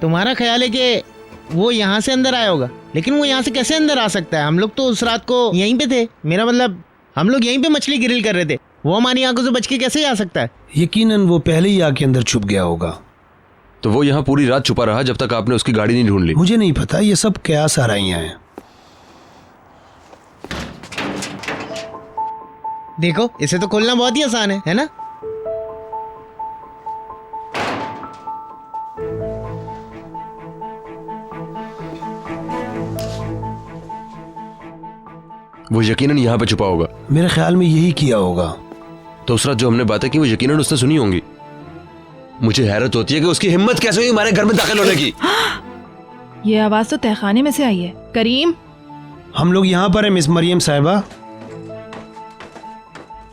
तुम्हारा ख्याल है कि वो यहाँ से अंदर आया होगा, लेकिन वो यहाँ से कैसे अंदर आ सकता है? हम लोग तो उस रात को यहीं पे थे। मेरा मतलब हम लोग यहीं पे मछली ग्रिल कर रहे थे। वो हमारी आंखों से बच के कैसे आ सकता है? यकीनन वो पहले ही आके अंदर छुप गया होगा। तो वो यहाँ पूरी रात छुपा रहा जब तक आपने उसकी गाड़ी नहीं ढूंढ ली? मुझे नहीं पता, ये सब कयास आराइयां हैं। देखो, इसे तो खोलना बहुत ही आसान है ना? वो यकीनन यहाँ पे छुपा होगा। मेरे ख्याल में यही किया होगा। तो उस रात जो हमने बातें की वो यकीनन उसने सुनी होंगी। मुझे हैरत होती है कि उसकी हिम्मत कैसे हुई हमारे घर में दाखिल होने की। ये आवाज तो तहखाने में से आई है। करीम, हम लोग यहाँ पर है मिस मरियम साहिबा।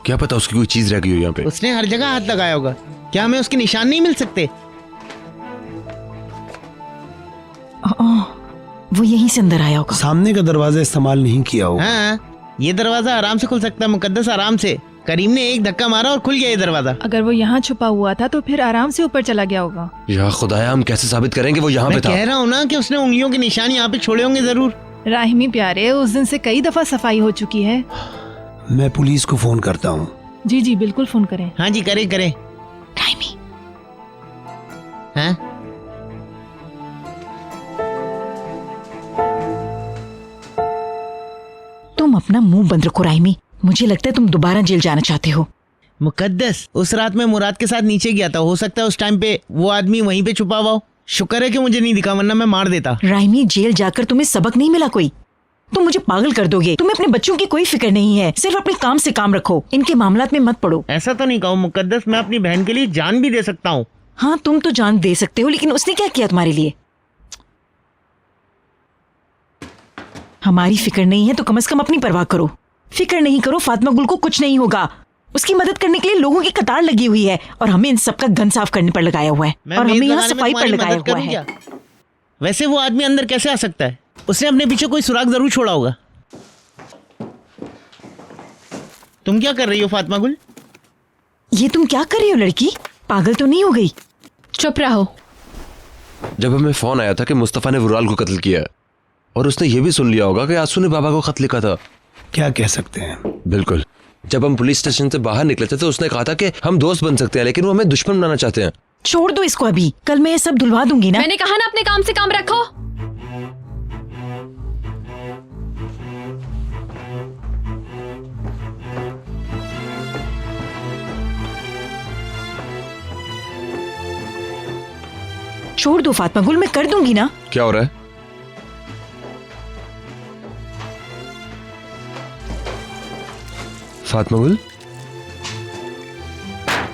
क्या पता उसकी कोई चीज रह गई हो यहाँ पे। उसने हर जगह हाथ लगाया होगा। क्या हमें उसके निशान नहीं मिल सकते? वो यहीं से अंदर आया होगा। सामने का दरवाजा इस्तेमाल नहीं किया होगा। हाँ, ये दरवाजा आराम से खुल सकता है मुकद्दस, आराम से। करीम ने एक धक्का मारा और खुल गया ये दरवाजा। अगर वो यहाँ छुपा हुआ था तो फिर आराम से ऊपर चला गया होगा। या खुदाया, हम कैसे साबित करेंगे वो यहाँ पे मैं था? कह रहा हूँ ना कि उसने उंगलियों के निशान यहाँ पे छोड़े होंगे जरूर। राहिमी प्यारे, उस दिन से कई दफा सफाई हो चुकी है। मैं पुलिस को फोन करता हूँ। जी जी बिल्कुल फोन करें। हाँ जी, करें करें। राहिमी, हाँ? तुम अपना मुंह बंद रखो राहिमी। मुझे लगता है तुम दोबारा जेल जाना चाहते हो। मुकद्दस, उस रात मैं मुराद के साथ नीचे गया था। हो सकता है उस टाइम पे वो आदमी वहीं पे छुपा हुआ हो। शुक्र है कि मुझे नहीं दिखा, वरना मैं मार देता। राहिमी, जेल जाकर तुम्हें सबक नहीं मिला कोई? तुम मुझे पागल कर दोगे। तुम्हें अपने बच्चों की कोई फिक्र नहीं है। सिर्फ अपने काम से काम रखो, इनके मामलात में मत पड़ो। ऐसा तो नहीं कहूँ मुकद्दस, मैं अपनी बहन के लिए जान भी दे सकता हूँ। हाँ, तुम तो जान दे सकते हो, लेकिन उसने क्या किया तुम्हारे लिए? हमारी फिक्र नहीं है तो कम से कम अपनी परवाह करो। फिक्र नहीं करो, फातिमा गुल को कुछ नहीं होगा। उसकी मदद करने के लिए लोगों की कतार लगी हुई है और हमें इन सबका गन साफ करने पर लगाया हुआ है और हमें यहाँ सफाई पर लगाया हुआ है। वैसे वो आदमी अंदर कैसे आ सकता है? उसने अपने पीछे कोई सुराग जरूर छोड़ा होगा। तुम क्या कर रही हो फातिमा गुल? ये तुम क्या कर रही हो लड़की? पागल तो नहीं हो गई? चुप रहो। जब हमें फोन आया था कि मुस्तफा ने वुराल को कत्ल किया और उसने ये भी सुन लिया होगा कि आंसू ने बाबा को खत लिखा था। क्या कह सकते हैं? बिल्कुल। जब हम पुलिस स्टेशन से बाहर निकले थे तो उसने कहा था कि हम दोस्त बन सकते हैं, लेकिन वो हमें दुश्मन बनाना चाहते हैं। छोड़ दो इसको अभी, कल मैं ये सब धुलवा दूंगी ना। मैंने कहा ना अपने काम से काम रखो। छोड़ दो फातिमा गुल, मैं कर दूंगी ना। क्या हो रहा है? फातिमा गुल,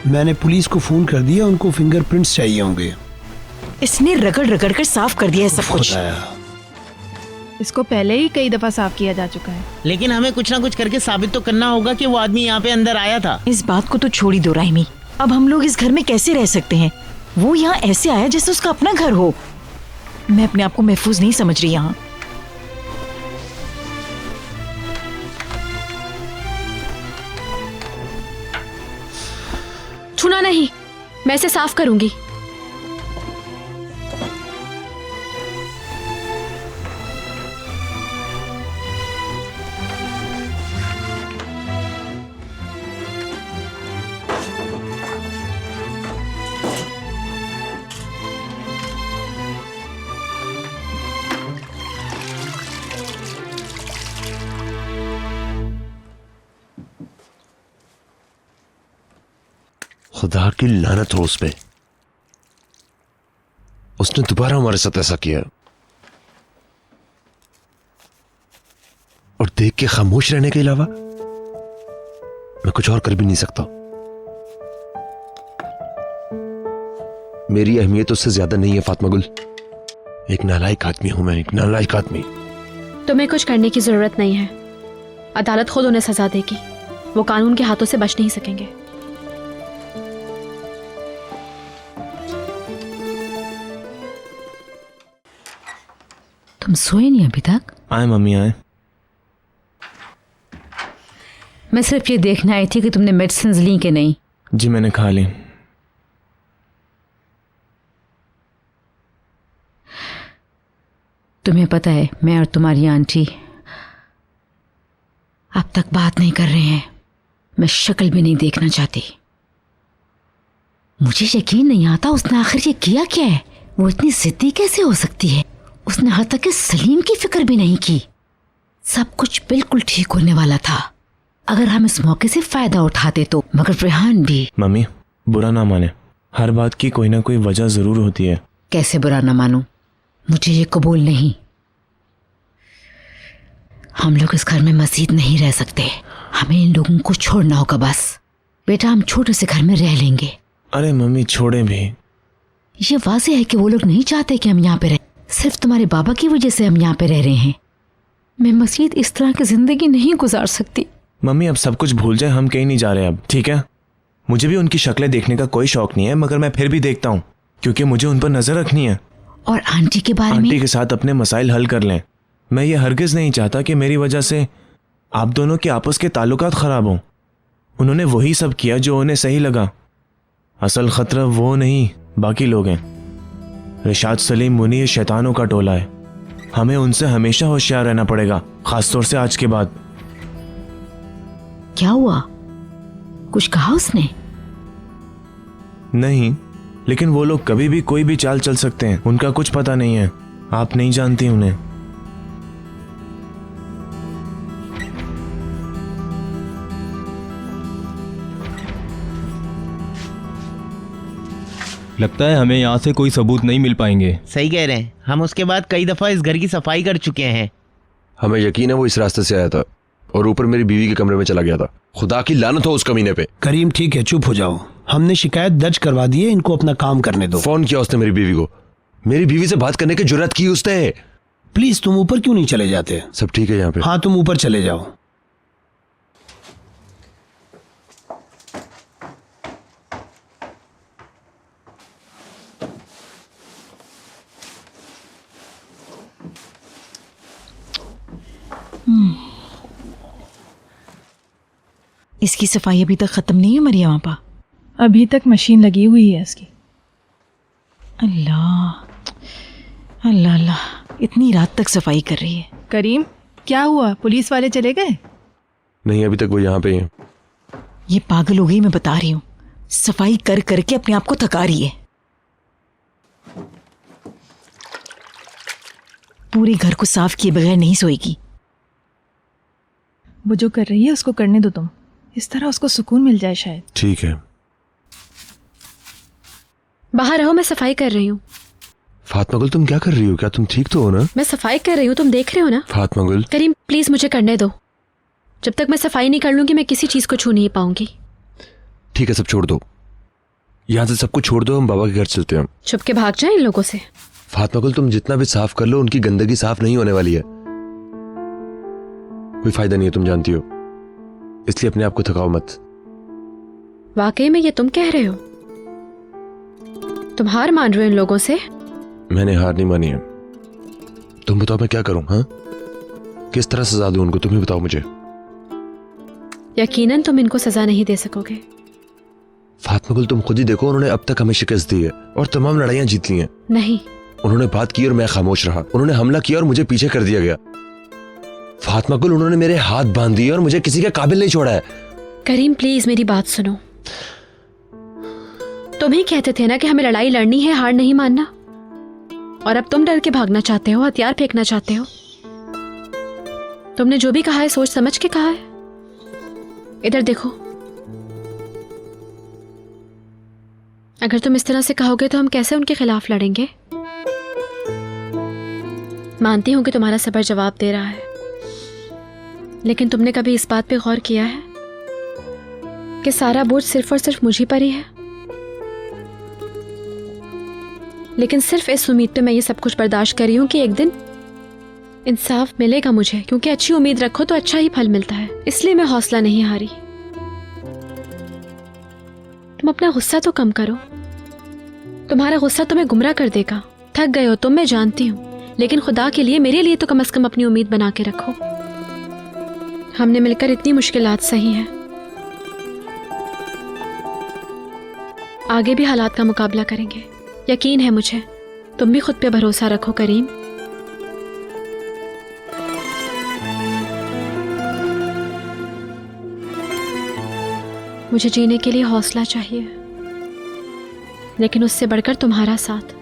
मैंने पुलिस को फोन कर दिया, उनको फिंगरप्रिंट्स चाहिए होंगे। इसने रगड़ रगड़ कर साफ कर दिया है सब कुछ। इसको पहले ही कई दफा साफ किया जा चुका है। लेकिन हमें कुछ ना कुछ करके साबित तो करना होगा कि वो आदमी यहाँ पे अंदर आया था। इस बात को तो छोड़ ही दो राहिमी। अब हम लोग इस घर में कैसे रह सकते हैं? वो यहाँ ऐसे आया जैसे उसका अपना घर हो। मैं अपने आप को महफूज नहीं समझ रही यहाँ। छूना नहीं, मैं इसे साफ करूंगी। खुदा की लानत हो उस पे। उसने दोबारा हमारे साथ ऐसा किया और देख के खामोश रहने के अलावा मैं कुछ और कर भी नहीं सकता। मेरी अहमियत उससे ज्यादा नहीं है फातिमा गुल। एक नालायक आदमी हूं मैं, एक नालायक आदमी। तुम्हें कुछ करने की जरूरत नहीं है। अदालत खुद उन्हें सजा देगी। वो कानून के हाथों से बच नहीं सकेंगे। तुम सोए नहीं अभी तक? आए मम्मी आए। मैं सिर्फ ये देखने आई थी कि तुमने मेडिसिन ली कि नहीं। जी मैंने खा ली। तुम्हें पता है मैं और तुम्हारी आंटी अब तक बात नहीं कर रहे हैं। मैं शक्ल भी नहीं देखना चाहती। मुझे यकीन नहीं आता उसने आखिर ये किया क्या है। वो इतनी जिद्दी कैसे हो सकती है। उसने हद तक सलीम की फिक्र भी नहीं की। सब कुछ बिल्कुल ठीक होने वाला था अगर हम इस मौके से फायदा उठाते तो, मगर रेहान भी। मम्मी बुरा ना माने, हर बात की कोई ना कोई वजह जरूर होती है। कैसे बुरा ना मानूं, मुझे ये कबूल नहीं। हम लोग इस घर में मजीद नहीं रह सकते। हमें इन लोगों को छोड़ना होगा बस। बेटा हम छोटे से घर में रह लेंगे। अरे मम्मी छोड़े भी। ये वाज़ेह है कि वो लोग नहीं चाहते कि हम यहाँ पे रहें। सिर्फ तुम्हारे बाबा की वजह से हम यहाँ पे रह रहे हैं। मैं मजीद इस तरह की जिंदगी नहीं गुजार सकती। मम्मी अब सब कुछ भूल जाए, हम कहीं नहीं जा रहे अब, ठीक है? मुझे भी उनकी शक्लें देखने का कोई शौक नहीं है, मगर मैं फिर भी देखता हूँ क्योंकि मुझे उन पर नजर रखनी है। और आंटी के बारे में? आंटी के साथ अपने मसाइल हल कर लें। मैं ये हरगिज नहीं चाहता कि मेरी वजह से आप दोनों के आपस के ताल्लुकात खराब हों। उन्होंने वही सब किया जो उन्हें सही लगा। असल खतरा वो नहीं, बाकी लोग हैं। रिशाद सलीम मुनीर शैतानों का टोला है। हमें उनसे हमेशा होशियार रहना पड़ेगा, खासतौर से आज के बाद। क्या हुआ? कुछ कहा उसने? नहीं, लेकिन वो लोग कभी भी कोई भी चाल चल सकते हैं। उनका कुछ पता नहीं है, आप नहीं जानती उन्हें। लगता है हमें यहाँ से कोई सबूत नहीं मिल पाएंगे। सही कह रहे हैं, हम उसके बाद कई दफा इस घर की सफाई कर चुके हैं। हमें यकीन है वो इस रास्ते से आया था और ऊपर मेरी बीवी के कमरे में चला गया था। खुदा की लानत हो उस कमीने पे। करीम ठीक है, चुप हो जाओ। हमने शिकायत दर्ज करवा दी है, इनको अपना काम करने दो। फोन किया उसने मेरी बीवी को। मेरी बीवी से बात करने की जुर्रत की उसने। प्लीज तुम ऊपर क्यों नहीं चले जाते? सब ठीक है यहाँ पे? हाँ तुम ऊपर चले जाओ। इसकी सफाई अभी तक खत्म नहीं है मरियम आपा? अभी तक मशीन लगी हुई है इसकी। अल्लाह अल्लाह अल्लाह, इतनी रात तक सफाई कर रही है। करीम क्या हुआ, पुलिस वाले चले गए? नहीं, अभी तक वो यहाँ पे ही है। ये पागल हो गई, मैं बता रही हूँ। सफाई कर करके अपने आप को थका रही है। पूरे घर को साफ किए बगैर नहीं सोएगी। वो जो कर रही है उसको करने दो तुम। इस तरह उसको सुकून मिल जाए शायद। ठीक है। बाहर रहो, मैं सफाई कर रही हूँ। फातिमा गुल तुम क्या कर रही हो? क्या तुम ठीक तो हो ना? मैं सफाई कर रही हूँ, तुम देख रहे हो ना? फातिमा गुल करीम प्लीज मुझे करने दो। जब तक मैं सफाई नहीं कर लूंगी मैं किसी चीज को छू नहीं पाऊंगी। ठीक है, सब छोड़ दो। यहाँ से सब कुछ छोड़ दो, हम बाबा के घर चलते हैं। छुप के भाग जाए इन लोगों से। फातिमा गुल तुम जितना भी साफ कर लो उनकी गंदगी साफ नहीं होने वाली है। कोई फायदा नहीं है, तुम जानती हो। इसलिए अपने आप को थकाओ मत। वाकई में ये तुम कह रहे हो? तुम हार मान रहे हो इन लोगों से? मैंने हार नहीं मानी है। तुम बताओ मैं क्या करूं? हाँ, किस तरह सजा दूं उनको? तुम ही बताओ मुझे। यकीनन तुम इनको सजा नहीं दे सकोगे। फातिमा गुल तुम खुद ही देखो, उन्होंने अब तक हमें शिकस्त दी है और तमाम लड़ाइयां जीत ली हैं। नहीं, उन्होंने बात की और मैं खामोश रहा। उन्होंने हमला किया और मुझे पीछे कर दिया गया। फातिमा गुल उन्होंने मेरे हाथ बांध दिए और मुझे किसी के काबिल नहीं छोड़ा है। करीम प्लीज मेरी बात सुनो। तुम ही कहते थे ना कि हमें लड़ाई लड़नी है, हार नहीं मानना। और अब तुम डर के भागना चाहते हो, हथियार फेंकना चाहते हो। तुमने जो भी कहा है सोच समझ के कहा है। इधर देखो, अगर तुम इस तरह से कहोगे तो हम कैसे उनके खिलाफ लड़ेंगे? मानती हूं कि तुम्हारा सब्र जवाब दे रहा है, लेकिन तुमने कभी इस बात पे गौर किया है कि सारा बोझ सिर्फ और सिर्फ मुझी पर ही है? लेकिन सिर्फ इस उम्मीद पे मैं ये सब कुछ बर्दाश्त कर रही हूं कि एक दिन इंसाफ मिलेगा मुझे, क्योंकि अच्छी उम्मीद रखो तो अच्छा ही फल मिलता है। इसलिए मैं हौसला नहीं हारी। तुम अपना गुस्सा तो कम करो। तुम्हारा गुस्सा तुम्हें गुमराह कर देगा। थक गए हो तुम, मैं जानती हूँ, लेकिन खुदा के लिए मेरे लिए तो कम से कम अपनी उम्मीद बना के रखो। हमने मिलकर इतनी मुश्किलात सही हैं, आगे भी हालात का मुकाबला करेंगे। यकीन है मुझे। तुम भी खुद पे भरोसा रखो करीम। मुझे जीने के लिए हौसला चाहिए, लेकिन उससे बढ़कर तुम्हारा साथ।